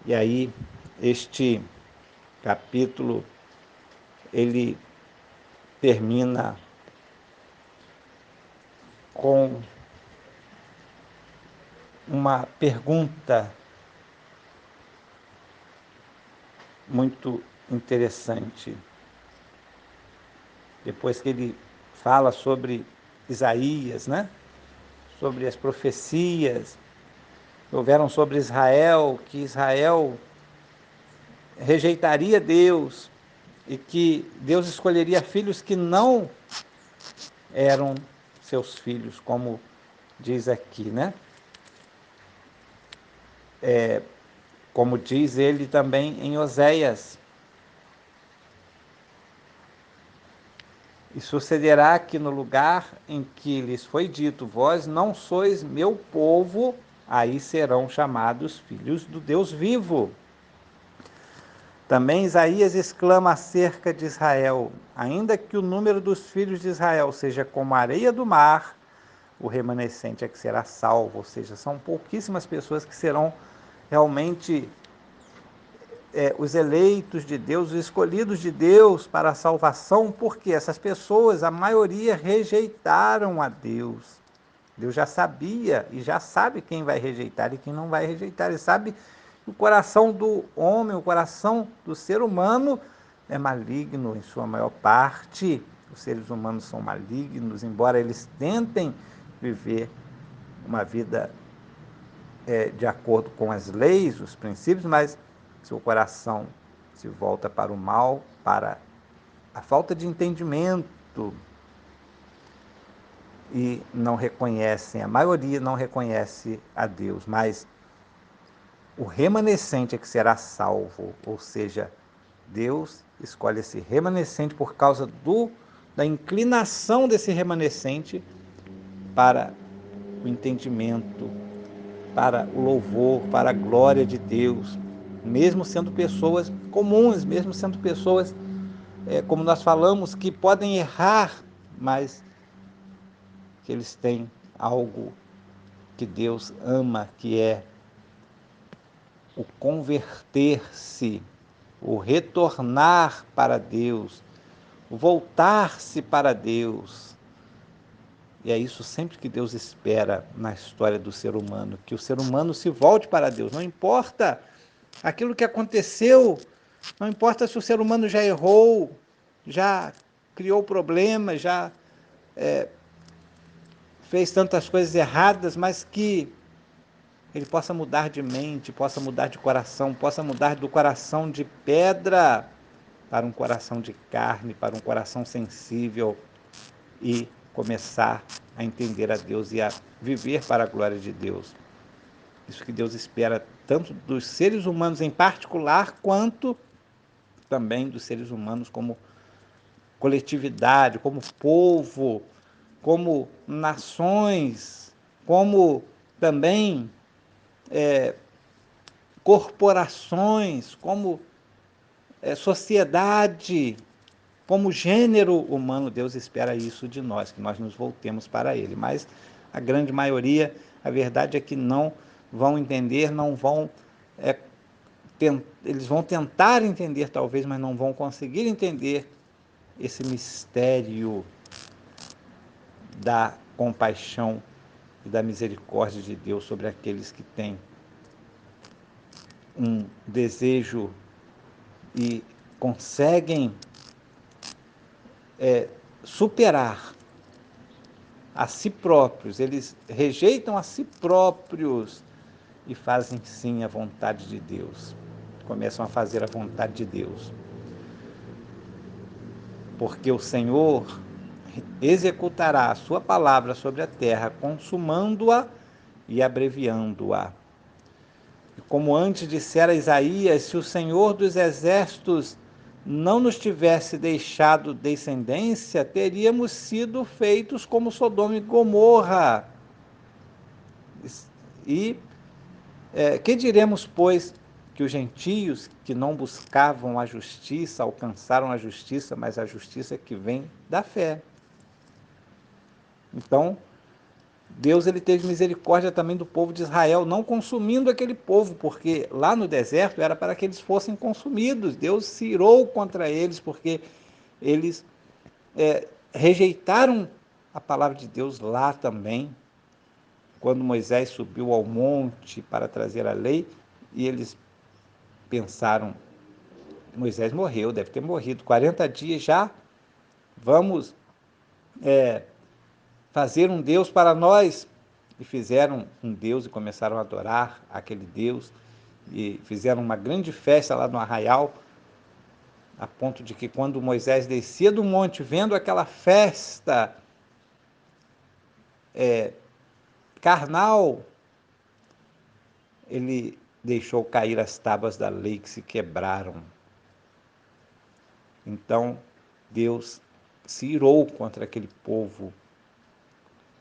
E aí, este capítulo, ele termina com uma pergunta muito interessante. Depois que ele fala sobre Isaías, né? Sobre as profecias que houveram sobre Israel, que Israel rejeitaria Deus e que Deus escolheria filhos que não eram seus filhos, como diz aqui, né? Como diz ele também em Oséias. E sucederá que no lugar em que lhes foi dito, vós não sois meu povo, aí serão chamados filhos do Deus vivo. Também Isaías exclama acerca de Israel, ainda que o número dos filhos de Israel seja como a areia do mar, o remanescente é que será salvo, ou seja, são pouquíssimas pessoas que serão realmente os eleitos de Deus, os escolhidos de Deus para a salvação, porque essas pessoas, a maioria, rejeitaram a Deus. Deus já sabia e já sabe quem vai rejeitar e quem não vai rejeitar. Ele sabe que o coração do homem, o coração do ser humano é maligno em sua maior parte. Os seres humanos são malignos, embora eles tentem viver uma vida de acordo com as leis, os princípios, mas seu coração se volta para o mal, para a falta de entendimento e não reconhecem, a maioria não reconhece a Deus, mas o remanescente é que será salvo, ou seja, Deus escolhe esse remanescente por causa da inclinação desse remanescente para o entendimento, para o louvor, para a glória de Deus, mesmo sendo pessoas comuns, mesmo sendo pessoas, como nós falamos, que podem errar, mas que eles têm algo que Deus ama, que é o converter-se, o retornar para Deus, o voltar-se para Deus. E é isso sempre que Deus espera na história do ser humano, que o ser humano se volte para Deus. Não importa aquilo que aconteceu, não importa se o ser humano já errou, já criou problemas, já fez tantas coisas erradas, mas que ele possa mudar de mente, possa mudar de coração, possa mudar do coração de pedra para um coração de carne, para um coração sensível e começar a entender a Deus e a viver para a glória de Deus. Isso que Deus espera tanto dos seres humanos em particular, quanto também dos seres humanos como coletividade, como povo, como nações, como também corporações, como sociedade, como gênero humano. Deus espera isso de nós, que nós nos voltemos para Ele. Mas a grande maioria, a verdade é que não vão entender, não vão eles vão tentar entender talvez, mas não vão conseguir entender esse mistério da compaixão e da misericórdia de Deus sobre aqueles que têm um desejo e conseguem superar a si próprios, eles rejeitam a si próprios e fazem sim a vontade de Deus, começam a fazer a vontade de Deus, porque o Senhor executará a sua palavra sobre a terra, consumando-a e abreviando-a. Como antes dissera Isaías, se o Senhor dos exércitos não nos tivesse deixado descendência, teríamos sido feitos como Sodoma e Gomorra. E que diremos, pois, que os gentios que não buscavam a justiça alcançaram a justiça, mas a justiça que vem da fé. Então, Deus ele teve misericórdia também do povo de Israel, não consumindo aquele povo, porque lá no deserto era para que eles fossem consumidos. Deus se irou contra eles, porque eles rejeitaram a palavra de Deus lá também, quando Moisés subiu ao monte para trazer a lei, e eles pensaram, Moisés morreu, deve ter morrido, 40 dias já, vamos fazer um Deus para nós. E fizeram um Deus e começaram a adorar aquele Deus, e fizeram uma grande festa lá no arraial, a ponto de que quando Moisés descia do monte, vendo aquela festa carnal, ele deixou cair as tábuas da lei que se quebraram. Então, Deus se irou contra aquele povo,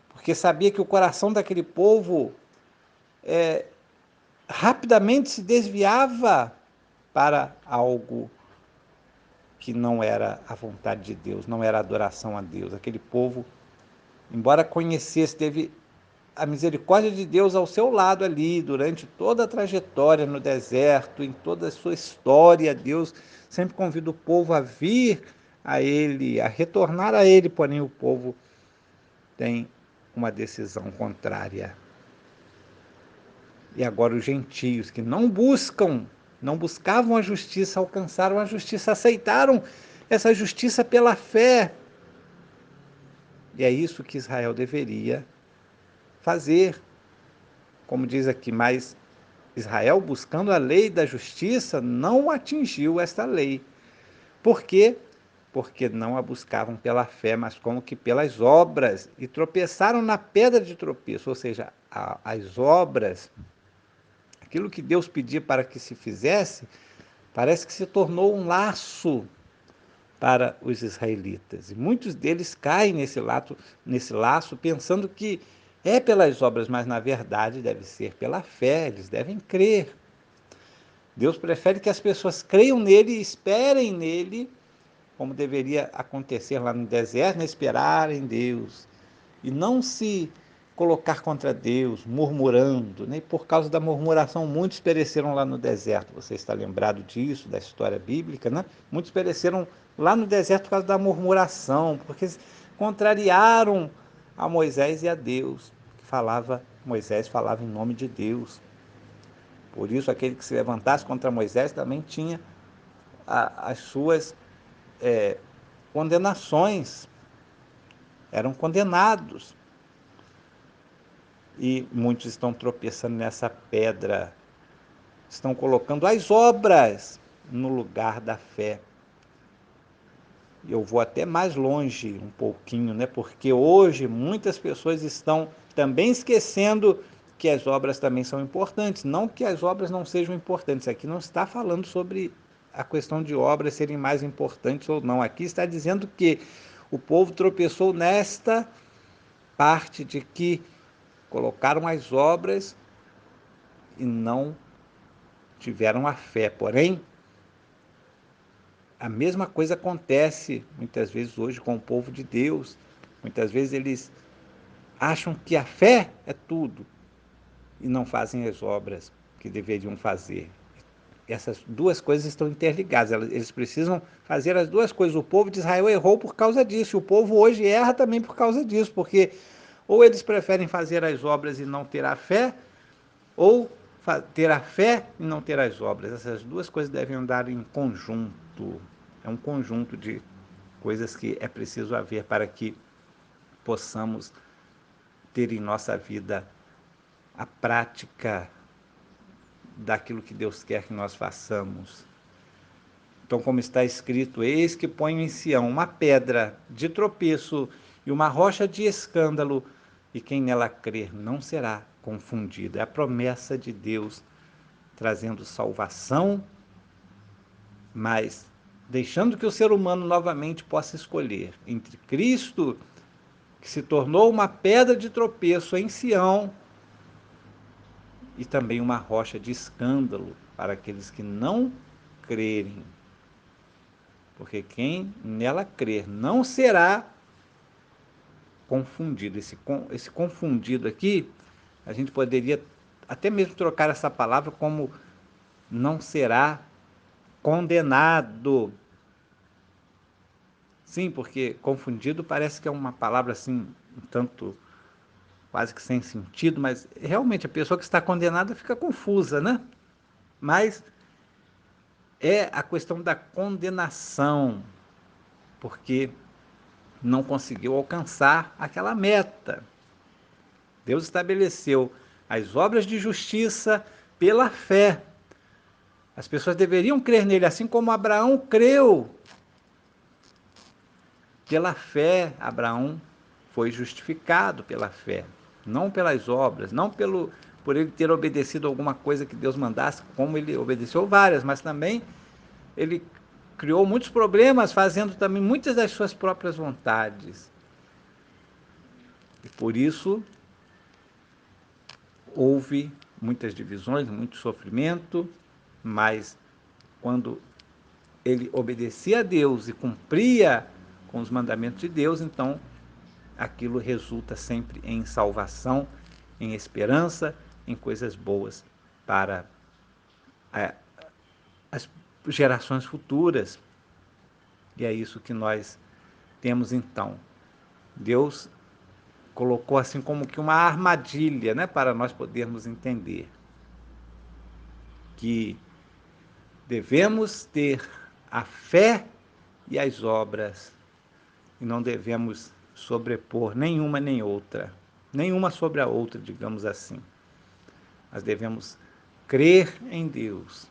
porque sabia que o coração daquele povo rapidamente se desviava para algo que não era a vontade de Deus, não era a adoração a Deus. Aquele povo, embora conhecesse, teve a misericórdia de Deus ao seu lado ali, durante toda a trajetória no deserto, em toda a sua história. Deus sempre convida o povo a vir a Ele, a retornar a Ele, porém o povo tem uma decisão contrária. E agora os gentios que não buscavam a justiça, alcançaram a justiça, aceitaram essa justiça pela fé. E é isso que Israel deveria fazer. Como diz aqui, mas Israel, buscando a lei da justiça, não atingiu esta lei. Por quê? Porque não a buscavam pela fé, mas como que pelas obras, e tropeçaram na pedra de tropeço, ou seja, as obras, aquilo que Deus pedia para que se fizesse, parece que se tornou um laço para os israelitas. E muitos deles caem nesse laço pensando que é pelas obras, mas na verdade deve ser pela fé, eles devem crer. Deus prefere que as pessoas creiam nele e esperem nele, como deveria acontecer lá no deserto, né? Esperar em Deus e não se colocar contra Deus, murmurando, né? Por causa da murmuração, muitos pereceram lá no deserto. Você está lembrado disso, da história bíblica, né? Muitos pereceram lá no deserto por causa da murmuração, porque contrariaram a Moisés e a Deus, que Moisés falava em nome de Deus. Por isso, aquele que se levantasse contra Moisés também tinha as suas condenações, eram condenados. E muitos estão tropeçando nessa pedra, estão colocando as obras no lugar da fé. Eu vou até mais longe um pouquinho, né? Porque hoje muitas pessoas estão também esquecendo que as obras também são importantes. Não que as obras não sejam importantes. Aqui não está falando sobre a questão de obras serem mais importantes ou não. Aqui está dizendo que o povo tropeçou nesta parte de que colocaram as obras e não tiveram a fé. Porém, a mesma coisa acontece muitas vezes hoje com o povo de Deus. Muitas vezes eles acham que a fé é tudo e não fazem as obras que deveriam fazer. Essas duas coisas estão interligadas, eles precisam fazer as duas coisas. O povo de Israel errou por causa disso, e o povo hoje erra também por causa disso, porque ou eles preferem fazer as obras e não ter a fé, ou ter a fé e não ter as obras. Essas duas coisas devem andar em conjunto. É um conjunto de coisas que é preciso haver para que possamos ter em nossa vida a prática daquilo que Deus quer que nós façamos. Então, como está escrito, eis que ponho em Sião uma pedra de tropeço e uma rocha de escândalo, e quem nela crer não será confundido. É a promessa de Deus trazendo salvação, mas deixando que o ser humano novamente possa escolher entre Cristo, que se tornou uma pedra de tropeço em Sião, e também uma rocha de escândalo para aqueles que não crerem. Porque quem nela crer não será confundido. Esse confundido aqui, a gente poderia até mesmo trocar essa palavra como não será condenado. Sim, porque confundido parece que é uma palavra assim, um tanto quase que sem sentido, mas realmente a pessoa que está condenada fica confusa, né? Mas é a questão da condenação, porque não conseguiu alcançar aquela meta. Deus estabeleceu as obras de justiça pela fé. As pessoas deveriam crer nele, assim como Abraão creu. Pela fé, Abraão foi justificado pela fé, não pelas obras, não por ele ter obedecido alguma coisa que Deus mandasse, como ele obedeceu várias, mas também ele criou muitos problemas, fazendo também muitas das suas próprias vontades. E por isso houve muitas divisões, muito sofrimento, mas quando ele obedecia a Deus e cumpria com os mandamentos de Deus, então aquilo resulta sempre em salvação, em esperança, em coisas boas para as gerações futuras. E é isso que nós temos então. Deus colocou assim como que uma armadilha, né, para nós podermos entender que devemos ter a fé e as obras e não devemos sobrepor nenhuma nem outra, nenhuma sobre a outra, digamos assim. Nós devemos crer em Deus,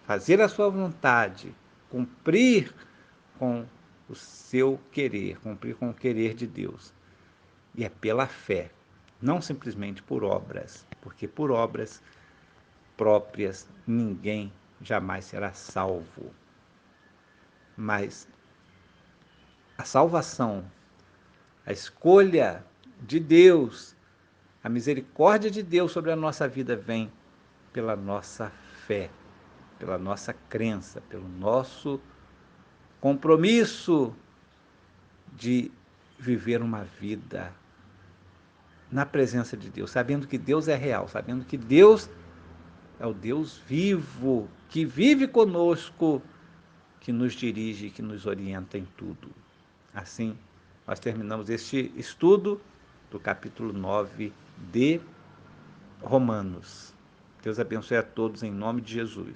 fazer a sua vontade, cumprir com o seu querer, cumprir com o querer de Deus. E é pela fé, não simplesmente por obras, porque por obras próprias ninguém jamais será salvo. Mas a salvação, a escolha de Deus, a misericórdia de Deus sobre a nossa vida vem pela nossa fé, pela nossa crença, pelo nosso compromisso de viver uma vida na presença de Deus, sabendo que Deus é real, sabendo que Deus é o Deus vivo, que vive conosco, que nos dirige, que nos orienta em tudo. Assim, nós terminamos este estudo do capítulo 9 de Romanos. Deus abençoe a todos em nome de Jesus.